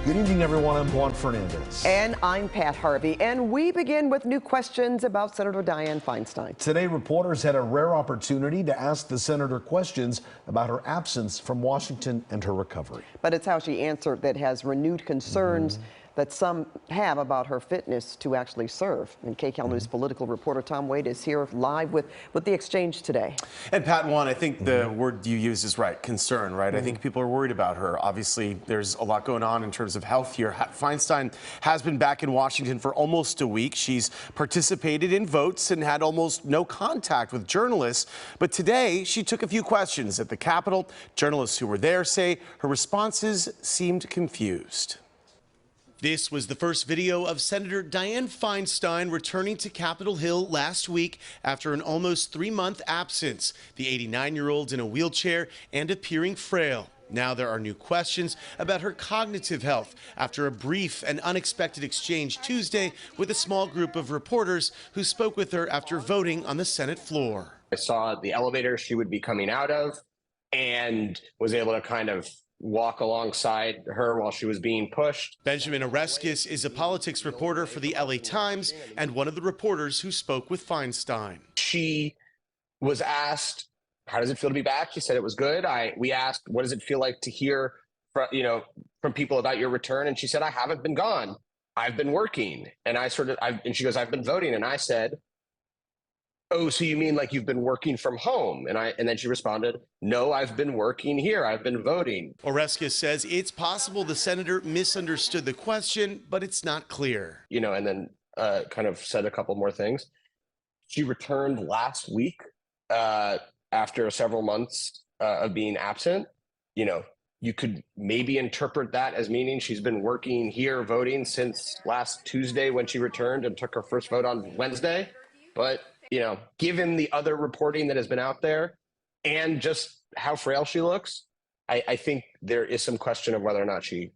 Good evening, everyone. I'm Juan Fernandez. And I'm Pat Harvey. And we begin with new questions about Senator Dianne Feinstein. Today, reporters had a rare opportunity to ask the senator questions about her absence from Washington and her recovery. But it's how she answered that has renewed concerns that some have about her fitness to actually serve. And KCAL News political reporter Tom Wade is here live with the exchange today. And Pat, Juan, I think the word you use is right, concern, right? I think people are worried about her. Obviously, there's a lot going on in terms of health here. Feinstein has been back in Washington for almost a week. She's participated in votes and had almost no contact with journalists. But today, she took a few questions at the Capitol. Journalists who were there say her responses seemed confused. This was the first video of Senator Dianne Feinstein returning to Capitol Hill last week after an almost 3-month absence. The 89-year-old in a wheelchair and appearing frail. Now there are new questions about her cognitive health after a brief and unexpected exchange Tuesday with a small group of reporters who spoke with her after voting on the Senate floor. I saw the elevator she would be coming out of and was able to kind of walk alongside her while she was being pushed. Benjamin Oreskes is a politics reporter for the LA Times and one of the reporters who spoke with Feinstein. She was asked, how does it feel to be back? She said it was good. We asked, what does it feel like to hear from people about your return? And she said, I haven't been gone. I've been working. And and she goes, I've been voting. And I said, oh, so you mean like you've been working from home? And then she responded, no, I've been working here. I've been voting. Oreskes says it's possible the senator misunderstood the question, but it's not clear. And then kind of said a couple more things. She returned last week after several months of being absent. You could maybe interpret that as meaning she's been working here voting since last Tuesday when she returned and took her first vote on Wednesday. But given the other reporting that has been out there and just how frail she looks, I think there is some question of whether or not she,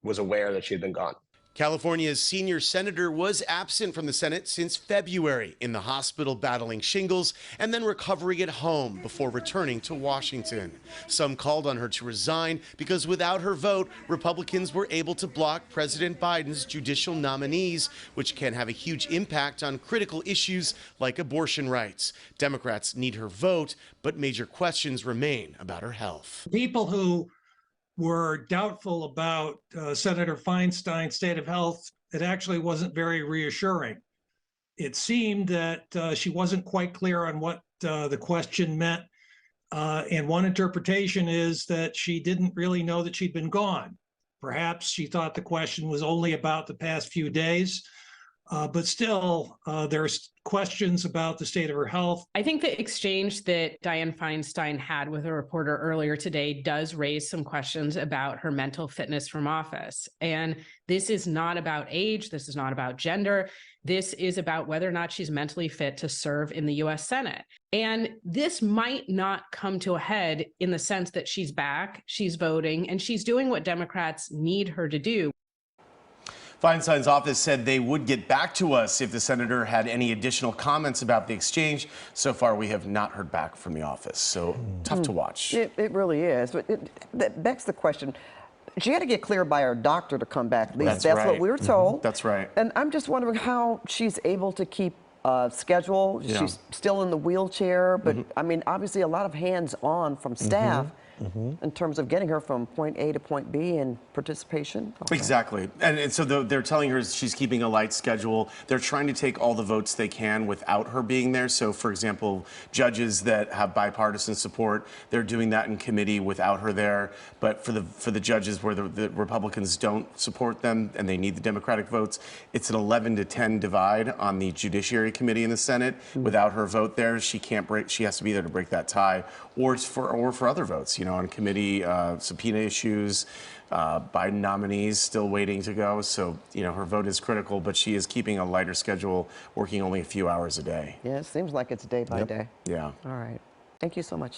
was aware that she had been gone. California's senior senator was absent from the Senate since February, in the hospital battling shingles and then recovering at home before returning to Washington. Some called on her to resign because without her vote, Republicans were able to block President Biden's judicial nominees, which can have a huge impact on critical issues like abortion rights. Democrats need her vote, but major questions remain about her health. People who were doubtful about Senator Feinstein's state of health, it actually wasn't very reassuring. It seemed that she wasn't quite clear on what the question meant. And one interpretation is that she didn't really know that she'd been gone. Perhaps she thought the question was only about the past few days. But still, there's questions about the state of her health. I think the exchange that Dianne Feinstein had with a reporter earlier today does raise some questions about her mental fitness from office. And this is not about age. This is not about gender. This is about whether or not she's mentally fit to serve in the U.S. Senate. And this might not come to a head in the sense that she's back, she's voting, and she's doing what Democrats need her to do. Feinstein's office said they would get back to us if the senator had any additional comments about the exchange. So far, we have not heard back from the office, so tough to watch. It really is. But that begs the question. She had to get cleared by her doctor to come back. At least that's right. What we were told. That's right. And I'm just wondering how she's able to keep schedule. Yeah. She's still in the wheelchair, but I mean, obviously a lot of hands-on from staff. In terms of getting her from point A to point B and participation. Exactly. And so they're telling her she's keeping a light schedule. They're trying to take all the votes they can without her being there. So, for example, judges that have bipartisan support, they're doing that in committee without her there. But for the judges where the Republicans don't support them and they need the Democratic votes, it's an 11-10 divide on the Judiciary Committee in the Senate. Without her vote there, she can't break. She has to be there to break that tie, or for other votes. On committee, subpoena issues, Biden nominees still waiting to go. So, her vote is critical, but she is keeping a lighter schedule, working only a few hours a day. Yeah, it seems like it's day by day. Yeah. All right. Thank you so much.